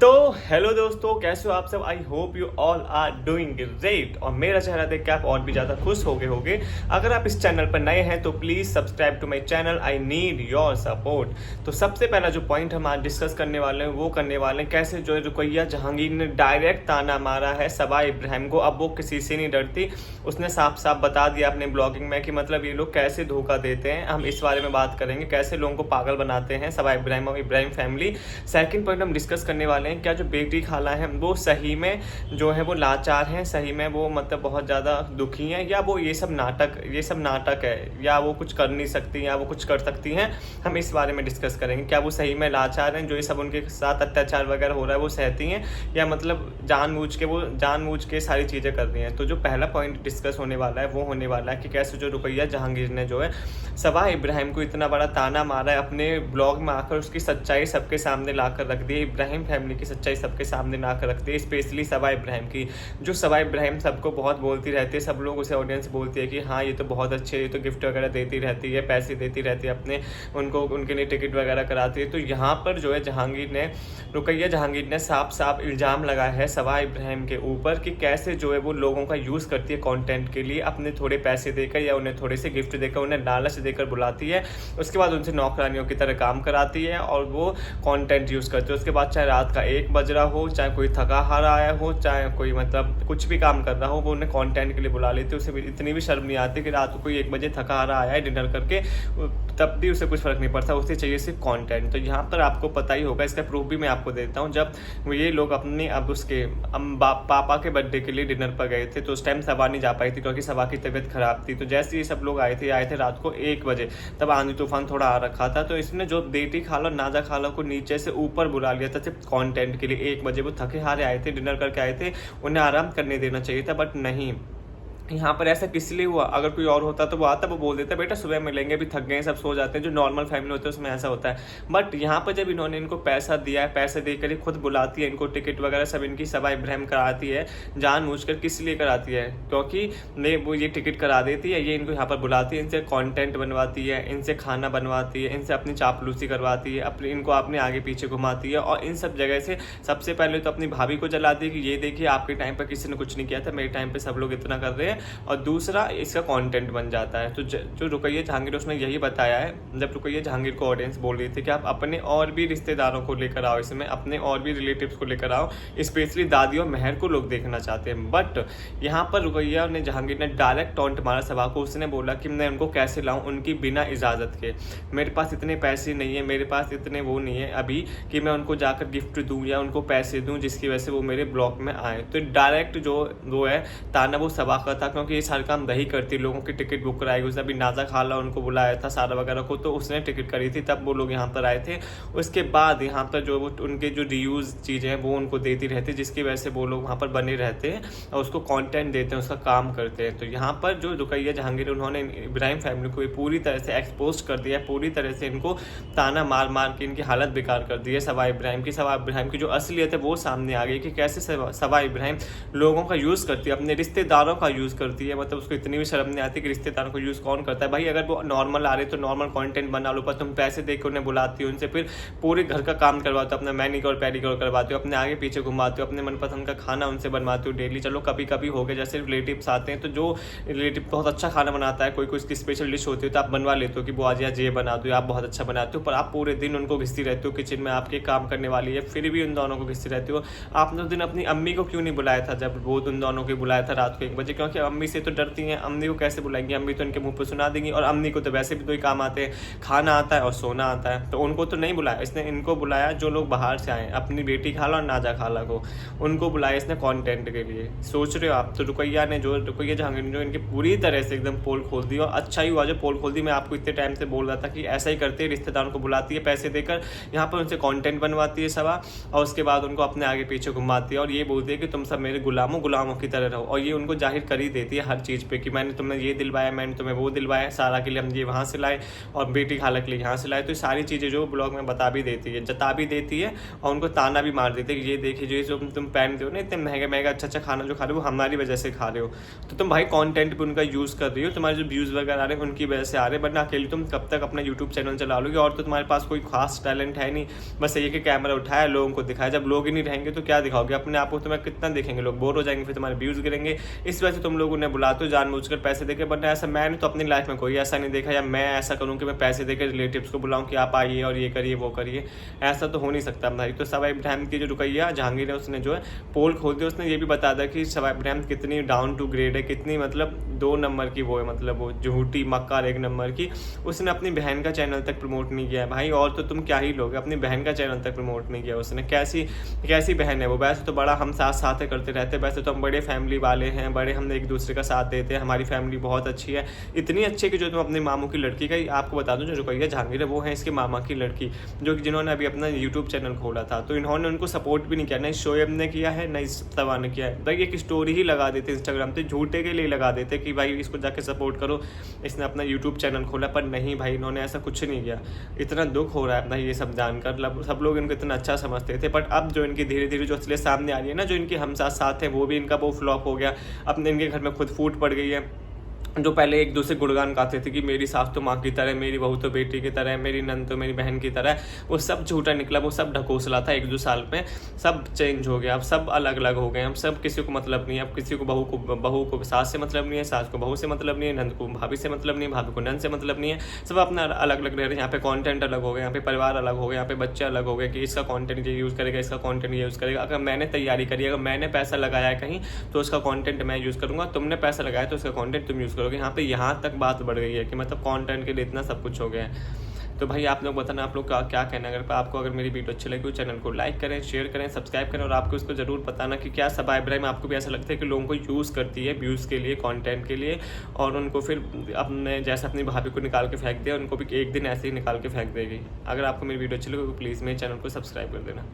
तो हेलो दोस्तों, कैसे हो आप सब। I hope you all are doing great. और मेरा चेहरा देख के आप और भी ज़्यादा खुश हो गए होगे। अगर आप इस चैनल पर नए हैं तो please subscribe to my channel. I need your support. तो सबसे पहला जो पॉइंट हम आज डिस्कस करने वाले हैं वो करने वाले हैं कैसे जो रुकैया जहांगीर ने डायरेक्ट ताना मारा है सबा इब्राहिम को। अब वो किसी से नहीं डरती। उसने साफ साफ बता दिया अपने ब्लॉगिंग में कि मतलब ये लोग कैसे धोखा देते हैं। हम इस बारे में बात करेंगे, कैसे लोगों को पागल बनाते हैं सबा इब्राहिम और इब्राहिम फैमिली। सेकंड पॉइंट हम डिस्कस करने वाले हैं क्या जो बेटी खाला है वो सही में जो है वो लाचार हैं, सही में वो मतलब बहुत ज़्यादा दुखी हैं, या वो ये सब नाटक है, या वो कुछ कर नहीं सकती या वो कुछ कर सकती हैं। हम इस बारे में डिस्कस करेंगे क्या वो सही में लाचार हैं, जो ये सब उनके साथ अत्याचार वगैरह हो रहा है वो सहती हैं, या मतलब जानबूझ के सारी चीज़ें कर रही हैं। तो जो पहला पॉइंट डिस्कस होने वाला है वो होने वाला है कि कैसे जो रुकैया जहांगीर ने जो है सबा इब्राहिम को इतना बड़ा ताना मारा है, अपने ब्लॉग में आकर उसकी सच्चाई सबके सामने ला कर रख दी है। इब्राहिम फैमिली की सच्चाई सबके सामने ला कर रखती है, स्पेशली सबा इब्राहिम की। जो सबा इब्राहिम सबको बहुत बोलती रहती है, सब लोग उसे ऑडियंस बोलती है कि हाँ ये तो बहुत अच्छे, ये तो गिफ्ट वगैरह देती रहती है, पैसे देती रहती है, अपने उनके लिए टिकट वगैरह कराती है। तो यहाँ पर जो है रुकैया जहांगीर ने साफ साफ इल्ज़ाम लगाया है सबा इब्राहिम के ऊपर कि कैसे जो है वो लोगों का यूज़ करती है कंटेंट के लिए, अपने थोड़े पैसे देकर या उन्हें थोड़े से गिफ्ट देकर, उन्हें लालच देकर बुलाती है। उसके बाद उनसे नौकरानियों की तरह काम कराती है और वो कंटेंट यूज़ करती है। उसके बाद चाहे रात का 1 बज रहा हो, चाहे कोई थका हारा आया हो, चाहे कोई मतलब कुछ भी काम कर रहा हो, वो उन्हें कंटेंट के लिए बुला लेते। उसे इतनी भी शर्म नहीं आती कि रात को कोई 1 बजे थका हारा आया है डिनर करके, तब भी उसे कुछ फ़र्क नहीं पड़ता, उसे चाहिए सिर्फ कंटेंट। तो यहाँ पर आपको पता ही होगा, इसका प्रूफ भी मैं आपको देता हूँ। जब ये लोग अपने पापा के बर्थडे के लिए डिनर पर गए थे तो उस टाइम सबा नहीं जा पाई थी क्योंकि सबा की तबीयत खराब थी। तो जैसे ये सब लोग आए थे रात को 1 बजे, तब आंधी तूफान थोड़ा आ रखा था। तो इसने जो बेटी खाला और नाजा खाला को नीचे से ऊपर बुला लिया था सिर्फ कंटेंट के लिए। 1 बजे वो थके हारे आए थे, डिनर करके आए थे, उन्हें आराम करने देना चाहिए था, बट नहीं। यहाँ पर ऐसा किस लिए हुआ? अगर कोई और होता तो वो आता, वो बोल देता बेटा सुबह मिलेंगे, अभी थक गए, सब सो जाते हैं। जो नॉर्मल फैमिली होते हैं उसमें ऐसा होता है। बट यहाँ पर जब इन्होंने इनको पैसा दिया है, पैसे देकर ही खुद बुलाती है, इनको टिकट वगैरह सब इनकी सबा इब्राहिम कराती है, जानबूझकर किस लिए कराती है? क्योंकि वो ये टिकट करा देती है, ये इनको यहाँ पर बुलाती है, इनसे कॉन्टेंट बनवाती है, इनसे खाना बनवाती है, इनसे अपनी चापलूसी करवाती है, इनको अपने आगे पीछे घुमाती है, और इन सब जगह से सबसे पहले तो अपनी भाभी को जलाती है कि ये देखिए आपके टाइम पर किसी ने कुछ नहीं किया था, मेरे टाइम पर सब लोग इतना कर रहे हैं। और दूसरा इसका कंटेंट बन जाता है। तो जो रुकैया जहांगीर उसने यही बताया है, जब रुकैया जहांगीर को ऑडियंस बोल रही थी कि आप अपने और भी रिश्तेदारों को लेकर आओ, इसमें अपने और भी रिलेटिव्स को लेकर आओ, स्पेशली दादी और मेहर को लोग देखना चाहते हैं। बट यहाँ पर रुकैया ने जहांगीर ने डायरेक्ट टॉन्ट मारा सबा को। उसने बोला कि मैं उनको कैसे लाऊं उनकी बिना इजाज़त के, मेरे पास इतने पैसे नहीं है, मेरे पास इतने वो नहीं है अभी कि मैं उनको जाकर गिफ्ट दूँ या उनको पैसे दूँ जिसकी वजह से वो मेरे ब्लॉग में आए। तो डायरेक्ट जो वो है ताना वो सबा का था, क्योंकि ये सारे काम वही करती, लोगों की टिकट बुक कराई। उसने अभी नाजा खाला उनको बुलाया था सारा वगैरह को, तो उसने टिकट करी थी, तब वो लोग यहाँ पर आए थे। उसके बाद यहाँ पर जो उनके जो रीयूज़ चीज़ें हैं वो उनको देती रहती, जिसकी वजह से वो लोग वहाँ पर बने रहते हैं और उसको कंटेंट देते हैं, उसका काम करते हैं। तो यहाँ पर जो रुकैया जहांगीर उन्होंने इब्राहिम फैमिली को पूरी तरह से एक्सपोज कर दिया, पूरी तरह से इनको ताना मार मार के इनकी हालत बेकार कर दी है। सबा इब्राहिम की जो असलियत है वो सामने आ गई कि कैसे सबा इब्राहिम लोगों का यूज़ करती है, अपने रिश्तेदारों का यूज़ करती है। मतलब उसको इतनी भी शर्म नहीं आती कि रिश्तेदारों को यूज़ कौन करता है। भाई अगर वो नॉर्मल आ रहे तो नॉर्मल कंटेंट बना लो, पर तुम पैसे देकर उन्हें बुलाती हो, उनसे फिर पूरे घर का काम करवाते हो, अपना मैनिक्योर पेडिक्योर करवाते हो, अपने आगे पीछे घुमाते हो, अपने मनपसंद का खाना उनसे बनवाते हो डेली। चलो कभी कभी हो गया जैसे रिलेटिव्स आते हैं, तो जो रिलेटिव बहुत अच्छा खाना बनाता है, कोई उसकी स्पेशल डिश होती है तो आप बनवा लेते हो कि वो आज ये बना दो, आप बहुत अच्छा बनाते हो, पर आप पूरे दिन उनको घिसती रहते हो किचन में, आपके काम करने वाली है, फिर भी उन दोनों को घिसती रहती हो। आपने उस दिन अपनी अम्मी को क्यों नहीं बुलाया था जब वो उन दोनों को बुलाया था रात को 1 बजे? क्योंकि अम्मी से तो डरती हैं, अम्मी को कैसे बुलाएंगी, अम्मी तो इनके मुंह पे सुना देंगी, और अम्मी को तो वैसे भी 2 ही काम आते हैं, खाना आता है और सोना आता है। तो उनको तो नहीं बुलाया इसने, इनको बुलाया जो लोग बाहर से आए, अपनी बेटी खाला और नाजा खाला को, उनको बुलाया इसने कंटेंट के लिए। सोच रहे हो आप? तो रुकैया जहांगीर ने जो इनकी पूरी तरह से एकदम पोल खोल दी, और अच्छा ही हुआ जो पोल खोल दी। मैं आपको इतने टाइम से बोल रहा था कि ऐसा ही करते हैं, रिश्तेदारों को बुलाती है पैसे देकर, यहाँ पर उनसे कंटेंट बनवाती है सबा, और उसके बाद उनको अपने आगे पीछे घुमाती है और ये बोलती है कि तुम सब मेरे गुलामों की तरह रहो। और ये उनको जाहिर कर ही ही देती है हर चीज़ पे कि मैंने तुम्हें ये दिलवाया, मैंने तुम्हें वो दिलवाया, सारा के लिए हम ये वहाँ से लाए और बेटी खाला के लिए यहाँ से लाए। तो सारी चीज़ें जो ब्लॉग में बता भी देती है, जता भी देती है और उनको ताना भी मार देती है कि ये देखिए जो तुम पहनते हो ना इतने महंगे महंगा अच्छा खाना जो खा रहे हो वो हमारी वजह से खा रहे हो। तो तुम भाई कंटेंट पे उनका यूज़ कर रही हो, तुम्हारे जो व्यूज़ वगैरह आ रहे हैं उनकी वजह से आ रहे हैं, वरना अकेले तुम कब तक अपना यूट्यूब चैनल चला लोगे। और तो तुम्हारे पास कोई खास टैलेंट है नहीं, बस ये कि कैमरा उठाया लोगों को दिखाया। जब लोग ही नहीं रहेंगे तो क्या दिखाओगे अपने आप को, तुम्हें कितना देखेंगे लोग, बोर हो जाएंगे, फिर तुम्हारे व्यूज़ गिरेंगे। इस वजह से तुम लोग उन्हें बुलाते हो जानबूझकर पैसे देकर, वरना ऐसा मैंने तो अपनी लाइफ में कोई ऐसा नहीं देखा या मैं ऐसा करूँ कि मैं पैसे देकर रिलेटिव्स को बुलाऊँ कि आप आइए और ये करिए वो करिए, ऐसा तो हो नहीं सकता भाई। तो सवाई इब्राहिम की जो रुकैया जहांगीर है उसने जो है पोल खोल दिया, उसने ये भी बता दिया कि सवाई इब्राहिम कितनी डाउन टू ग्रेड है, कितनी मतलब 2 नंबर की वो है, मतलब वो झूठी मक्कार 1 नंबर की। उसने अपनी बहन का चैनल तक प्रमोट नहीं किया है भाई, और तो तुम क्या ही लोगे, अपनी बहन का चैनल तक प्रमोट नहीं किया उसने। कैसी बहन है वो? वैसे तो बड़ा हम साथ करते रहते, वैसे तो हम बड़े फैमिली वाले हैं, बड़े हम एक दूसरे का साथ देते हैं, हमारी फैमिली बहुत अच्छी है, इतनी अच्छी कि जो तुम अपने मामू की लड़की का, आपको बता दूं जो रुकैया जहांगीर है वो है इसके मामा की लड़की, जो कि जिन्होंने अभी अपना यूट्यूब चैनल खोला था। तो इन्होंने उनको सपोर्ट भी नहीं किया, नहीं शोएब ने किया है नहीं तवा ने किया है भाई। एक स्टोरी ही लगा देते इंस्टाग्राम पे, झूठे के लिए लगा देते कि भाई इसको जाके सपोर्ट करो, इसने अपना यूट्यूब चैनल खोला, पर नहीं भाई इन्होंने ऐसा कुछ नहीं किया। इतना दुख हो रहा है भाई ये सब जानकर, सब लोग इनको इतना अच्छा समझते थे, बट अब जो इनकी धीरे धीरे जो असलियत सामने आ रही है ना, जो इनके हम साथ है वो भी इनका वो फ्लॉप हो गया, अपने इनके घर में खुद फूट पड़ गई है। जो पहले एक दूसरे गुणगान गाते थे कि मेरी सास तो माँ की तरह, मेरी बहू तो बेटी की तरह, मेरी नंद तो मेरी बहन की तरह, वो सब झूठा निकला, वो सब ढकोसला था। 1-2 साल में सब चेंज हो गया, अब सब अलग अलग हो गए, अब सब किसी को मतलब नहीं है, अब किसी को बहू को सास से मतलब नहीं है, सास को बहू से मतलब नहीं है, नंद को भाभी से मतलब नहीं है, भाभी को नंद से मतलब नहीं है, सब अपना अलग अलग रह रहे हैं। यहाँ पे कॉन्टेंट अलग हो गए, यहाँ पे परिवार अलग हो गए, यहाँ पे बच्चे अलग हो गए कि इसका कॉन्टेंट ये यूज़ करेगा, इसका कॉन्टेंट ये यूज़ करेगा। अगर मैंने तैयारी करी, अगर मैंने पैसा लगाया है कहीं तो उसका कॉन्टेंट मैं यूज़ करूँगा, तुमने पैसा लगाया तो उसका कॉन्टेंट तुम यूज़ करोगे। यहाँ तक बात बढ़ गई है कि मतलब कंटेंट के लिए इतना सब कुछ हो गया है। तो भाई आप लोग बताना आप लोग का क्या कहना है। अगर आपको अगर मेरी वीडियो अच्छी लगी तो चैनल को लाइक करें, शेयर करें, सब्सक्राइब करें, और आपको इसको जरूर बताना कि क्या सबा इब्राहिम आपको भी ऐसा लगता है कि लोगों को यूज़ करती है व्यूज़ के लिए, कंटेंट के लिए, और उनको फिर अपने जैसे अपनी भाभी को निकाल के फेंक दिया उनको भी एक दिन ऐसे ही निकाल के फेंक देगी। अगर आपको मेरी वीडियो अच्छी लगी तो प्लीज़ मेरे चैनल को सब्सक्राइब कर देना।